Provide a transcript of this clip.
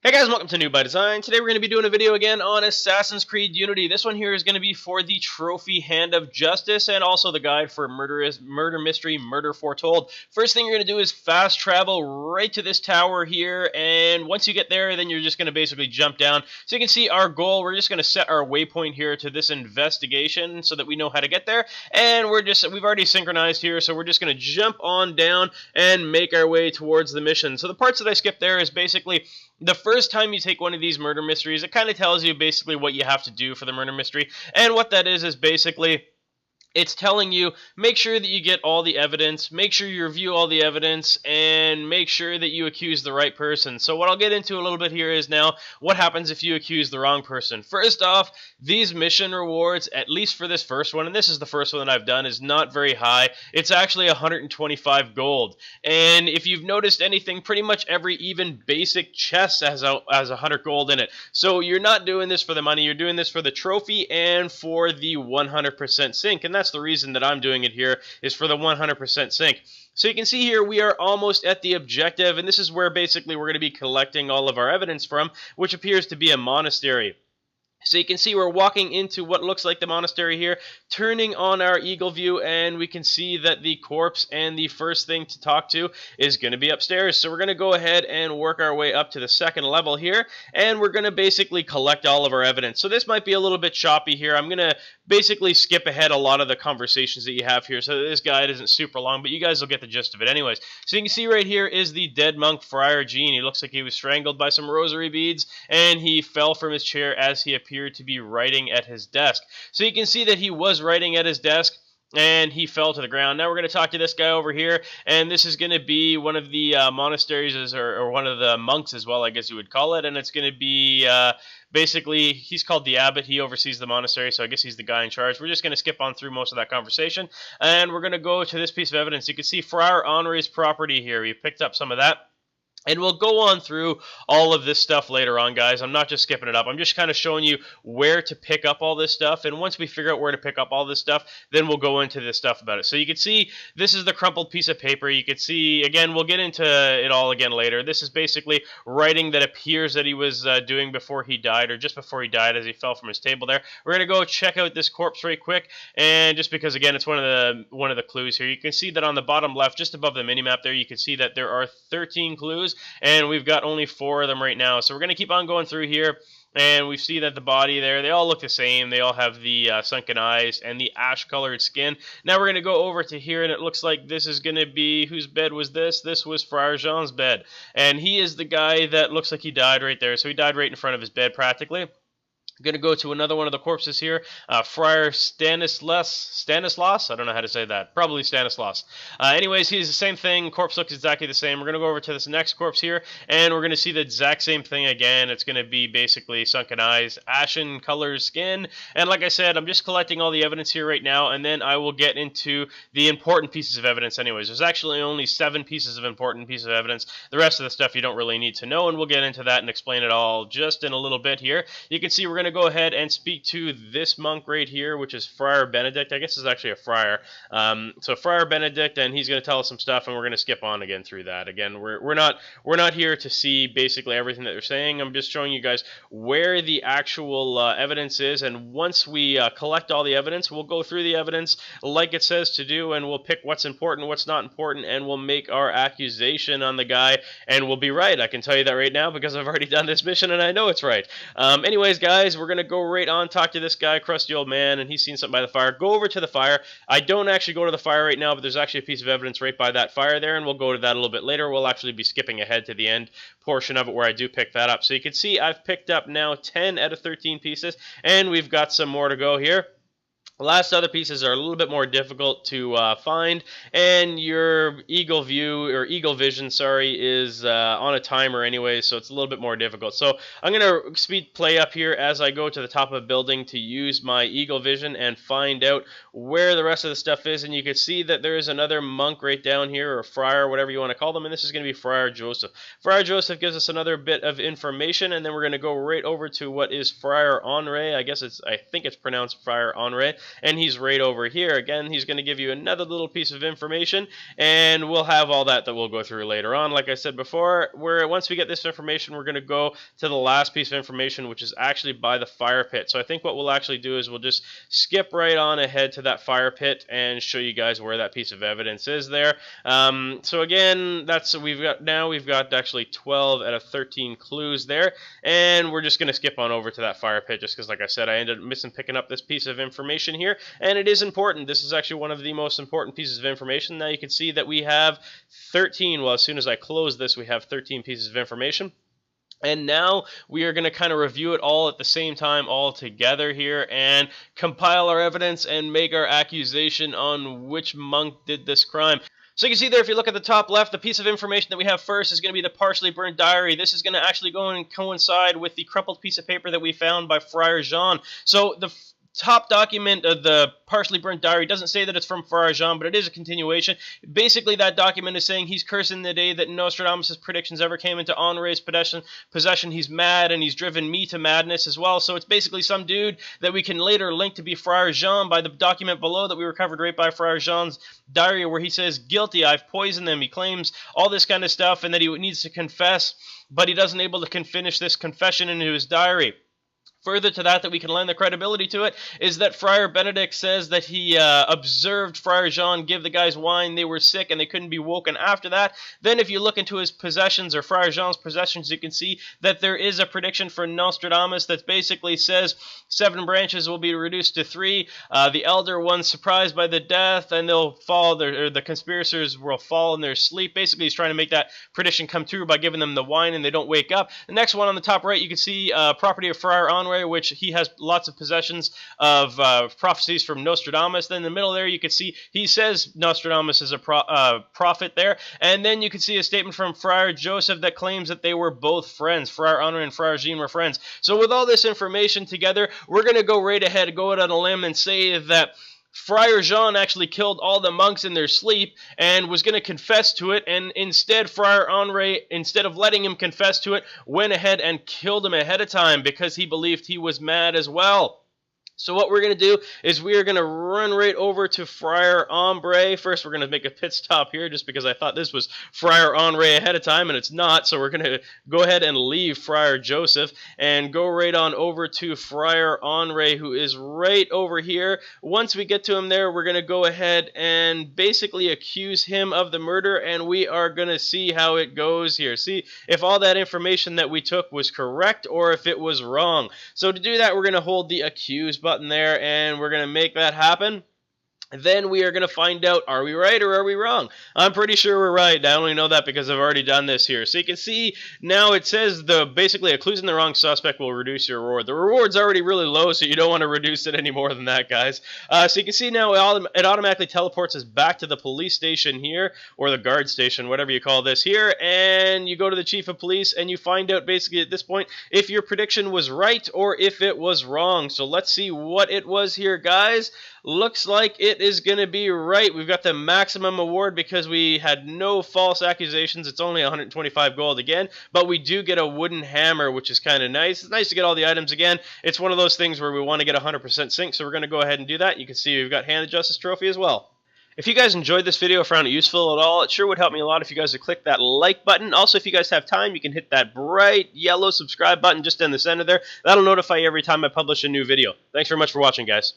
Hey guys, welcome to New by Design. Today we're going to be doing a video again on Assassin's Creed Unity. This one here is going to be for the Trophy Hand of Justice and also the guide for Murder Mystery, Murder Foretold. First thing you're going to do is fast travel right to this tower here, and once you get there, then you're just going to basically jump down. So you can see our goal, we're just going to set our waypoint here to this investigation so that we know how to get there, and we've already synchronized here, so we're just going to jump on down and make our way towards the mission. So the parts that I skipped there is basically the first time you take one of these murder mysteries, it kind of tells you basically what you have to do for the murder mystery. And what that is basically it's telling you, make sure that you get all the evidence, make sure you review all the evidence, and make sure that you accuse the right person. So what I'll get into a little bit here is now, what happens if you accuse the wrong person? First off, these mission rewards, at least for this first one, and this is the first one that I've done, is not very high. It's actually 125 gold. And if you've noticed anything, pretty much every even basic chest has 100 gold in it. So you're not doing this for the money, you're doing this for the trophy and for the 100% sync. And that's the reason that I'm doing it here, is for the 100% sync. So you can see here we are almost at the objective, and this is where basically we're going to be collecting all of our evidence from, which appears to be a monastery. So you can see we're walking into what looks like the monastery here, turning on our eagle view, and we can see that the corpse and the first thing to talk to is going to be upstairs. So we're going to go ahead and work our way up to the second level here, and we're going to basically collect all of our evidence. So this might be a little bit choppy here. I'm going to basically skip ahead a lot of the conversations that you have here, so this guide isn't super long, but you guys will get the gist of it anyways. So you can see right here is the dead monk Friar Jean. He looks like he was strangled by some rosary beads, and he fell from his chair as he appeared to be writing at his desk. So you can see that he was writing at his desk, and he fell to the ground. Now we're going to talk to this guy over here, and this is going to be one of the monasteries, or one of the monks as well, I guess you would call it, and it's going to be basically, he's called the abbot. He oversees the monastery, so I guess he's the guy in charge. We're just going to skip on through most of that conversation, and we're going to go to this piece of evidence. You can see Friar Henri's property here. We picked up some of that. And we'll go on through all of this stuff later on, guys. I'm not just skipping it up. I'm just kind of showing you where to pick up all this stuff. And once we figure out where to pick up all this stuff, then we'll go into this stuff about it. So you can see this is the crumpled piece of paper. You can see, again, we'll get into it all again later. This is basically writing that appears that he was doing before he died, or just before he died as he fell from his table there. We're going to go check out this corpse right quick. And just because, again, it's one of the clues here. You can see that on the bottom left, just above the minimap there, you can see that there are 13 clues. And we've got only 4 of them right now. So we're going to keep on going through here. And we see that the body there, they all look the same. They all have the sunken eyes and the ash-colored skin. Now we're going to go over to here, and it looks like this is going to be, whose bed was this? This was Friar Jean's bed. And he is the guy that looks like he died right there. So he died right in front of his bed practically. Going to go to another one of the corpses here, Friar Stanislaus, I don't know how to say that, probably Stanislaus. Anyways, he's the same thing, corpse looks exactly the same. We're going to go over to this next corpse here, and we're going to see the exact same thing again. It's going to be basically sunken eyes, ashen colored skin, and like I said, I'm just collecting all the evidence here right now, and then I will get into the important pieces of evidence anyways. There's actually only 7 pieces of important pieces of evidence. The rest of the stuff you don't really need to know, and we'll get into that and explain it all just in a little bit here. You can see we're going to go ahead and speak to this monk right here, which is Friar Benedict. I guess it's actually a friar. So Friar Benedict, and he's going to tell us some stuff, and we're going to skip on again through that. Again, we're not here to see basically everything that they're saying. I'm just showing you guys where the actual evidence is, and once we collect all the evidence, we'll go through the evidence like it says to do, and we'll pick what's important, what's not important, and we'll make our accusation on the guy, and we'll be right. I can tell you that right now because I've already done this mission, and I know it's right. Anyways, guys, we're going to go right on, talk to this guy, crusty old man, and he's seen something by the fire. Go over to the fire. I don't actually go to the fire right now, but there's actually a piece of evidence right by that fire there, and we'll go to that a little bit later. We'll actually be skipping ahead to the end portion of it where I do pick that up. So you can see I've picked up now 10 out of 13 pieces, and we've got some more to go here. The last other pieces are a little bit more difficult to find, and your eagle view, or eagle vision, sorry, is on a timer anyway, so it's a little bit more difficult. So I'm going to speed play up here as I go to the top of a building to use my eagle vision and find out where the rest of the stuff is, and you can see that there is another monk right down here, or friar, whatever you want to call them, and this is going to be Friar Joseph. Friar Joseph gives us another bit of information, and then we're going to go right over to what is Friar Henri. I think it's pronounced Friar Henri. and he's right over here. Again, he's going to give you another little piece of information, and we'll have all that we'll go through later on. Like I said before, once we get this information, we're going to go to the last piece of information, which is actually by the fire pit. So I think what we'll actually do is we'll just skip right on ahead to that fire pit and show you guys where that piece of evidence is there. So again, we've got actually 12 out of 13 clues there, and we're just going to skip on over to that fire pit just because, like I said, I ended up picking up this piece of information here, and it is important. This is actually one of the most important pieces of information. Now you can see that we have 13. Well, as soon as I close this, we have 13 pieces of information. And now we are going to kind of review it all at the same time all together here and compile our evidence and make our accusation on which monk did this crime. So you can see there, if you look at the top left, the piece of information that we have first is going to be the partially burned diary. This is going to actually go and coincide with the crumpled piece of paper that we found by Friar Jean. So the top document of the partially burnt diary doesn't say that it's from Friar Jean, but it is a continuation. Basically, that document is saying he's cursing the day that Nostradamus' predictions ever came into Henri's possession. He's mad, and he's driven me to madness as well. So it's basically some dude that we can later link to be Friar Jean by the document below that we recovered right by Friar Jean's diary, where he says, guilty, I've poisoned them. He claims all this kind of stuff and that he needs to confess, but he doesn't able to finish this confession into his diary. Further to that we can lend the credibility to it is that Friar Benedict says that he observed Friar Jean give the guys wine. They were sick and they couldn't be woken after that. Then if you look into his possessions, or Friar Jean's possessions, you can see that there is a prediction for Nostradamus that basically says 7 branches will be reduced to 3. The elder ones surprised by the death, and they'll fall. The conspirators will fall in their sleep. Basically, he's trying to make that prediction come true by giving them the wine and they don't wake up. The next one on the top right, you can see property of Friar Henri, which he has lots of possessions of prophecies from Nostradamus. Then in the middle there, you can see he says Nostradamus is a prophet there. And then you can see a statement from Friar Joseph that claims that they were both friends. Friar Henri and Friar Jean were friends. So with all this information together, we're going to go right ahead, go out on a limb and say that Friar Jean actually killed all the monks in their sleep and was going to confess to it, and instead Friar Henri, instead of letting him confess to it, went ahead and killed him ahead of time because he believed he was mad as well. So what we're going to do is we are going to run right over to Friar Henri. First, we're going to make a pit stop here just because I thought this was Friar Henri ahead of time, and it's not. So we're going to go ahead and leave Friar Joseph and go right on over to Friar Henri, who is right over here. Once we get to him there, we're going to go ahead and basically accuse him of the murder, and we are going to see how it goes here. See if all that information that we took was correct or if it was wrong. So to do that, we're going to hold the accuse button there, and we're going to make that happen. Then we are going to find out, are we right or are we wrong? I'm pretty sure we're right. I only know that because I've already done this here. So you can see now it says basically accusing the wrong suspect will reduce your reward. The reward's already really low, so you don't want to reduce it any more than that, guys. So you can see now it automatically teleports us back to the police station here, or the guard station, whatever you call this here, and you go to the chief of police and you find out basically at this point if your prediction was right or if it was wrong. So let's see what it was here, guys. Looks like it is going to be right. We've got the maximum award because we had no false accusations. It's only 125 gold again, but we do get a wooden hammer, which is kind of nice. It's nice to get all the items again. It's one of those things where we want to get 100% sync, so we're going to go ahead and do that. You can see we've got Hand of Justice Trophy as well. If you guys enjoyed this video or found it useful at all, it sure would help me a lot if you guys would click that like button. Also, if you guys have time, you can hit that bright yellow subscribe button just in the center there. That'll notify you every time I publish a new video. Thanks very much for watching, guys.